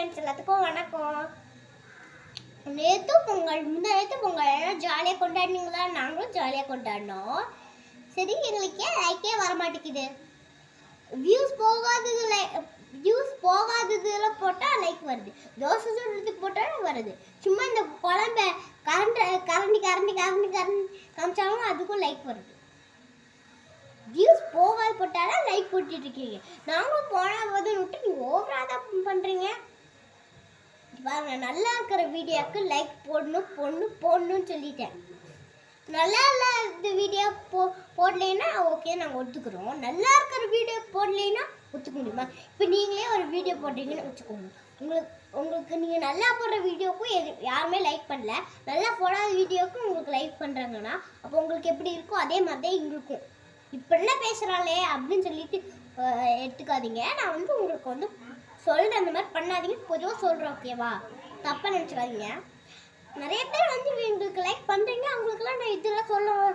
Friends எல்லாத்துக்கும் வணக்கம். நேற்று பொங்கல் முந்தானத்து பொங்கல் எல்லாம் ஜாலியாக கொண்டாடினீங்களா? நாங்களும் ஜாலியாக கொண்டாடினோம். சரி, எங்களுக்கு ஏன் லைக்கே வர மாட்டேங்குது? வியூஸ் போகாததுல போட்டால் லைக் வருது, தோசை சுடுறதுக்கு போட்டாலும் வருது. சும்மா இந்த குழம்ப கரண்டி காமிச்சாலும் அதுக்கும் லைக் வருது. வியூஸ் போகாது போட்டாலும் லைக் போட்டுட்டு இருக்கீங்க. நாங்களும் போனால் போது விட்டு நீங்கள் ஓவராக தான் பண்ணுறீங்க. பாருங்க, நல்லா இருக்கிற வீடியோவுக்கு லைக் போடணும்னு சொல்லிட்டேன். நல்லா இல்லை இந்த வீடியோ போடலைன்னா ஓகே நாங்கள் ஒத்துக்கிறோம். நல்லா இருக்கிற வீடியோ போடலைன்னா ஒத்துக்க முடியுமா? இப்போ நீங்களே ஒரு வீடியோ போடுறீங்கன்னு வச்சுக்கோங்க. உங்களுக்கு நீங்கள் நல்லா போடுற வீடியோவுக்கும் யாருமே லைக் பண்ணல, நல்லா போடாத வீடியோவுக்கும் உங்களுக்கு லைக் பண்ணுறாங்கன்னா அப்போ உங்களுக்கு எப்படி இருக்கோ அதே மாதிரி தான் எங்களுக்கும். இப்போ என்ன பேசுகிறாளே அப்படின்னு சொல்லிட்டு எடுத்துக்காதீங்க. நான் உங்களுக்கு சொல்கிறேன், அந்த மாதிரி பண்ணாதீங்க, பொதுவாக சொல்கிறேன், ஓகேவா? தப்பாக நினச்சிக்காதீங்க. நிறைய பேர் எங்களுக்கு லைக் பண்ணுறீங்க, அவங்களுக்குலாம் நான் இதெல்லாம் சொல்லுவேன்.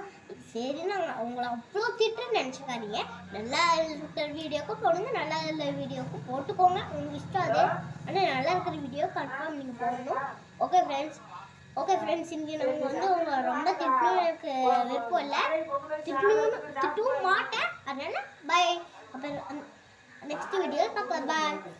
சரி, நான் உங்களை அவ்வளோ திட்டுன்னு நினச்சிக்காதீங்க. நல்லா இருக்கிற வீடியோக்கும் போடுங்க, நல்லா இருக்கிற வீடியோக்கும் போட்டுக்கோங்க, உங்களுக்கு இஷ்டம் அது. ஆனால் நல்லா இருக்கிற வீடியோ கன்ஃபார்ம் நீங்கள் போடணும். ஓகே ஃப்ரெண்ட்ஸ், இங்கே நாங்கள் உங்களை ரொம்ப திட்டணும் எனக்கு விருப்பம் இல்லை, திட்டவும் மாட்டேன். அதனால பாய். அப்புறம் நெக்ஸ்ட் வீடியோவில் பார்க்கலாம். பாய்.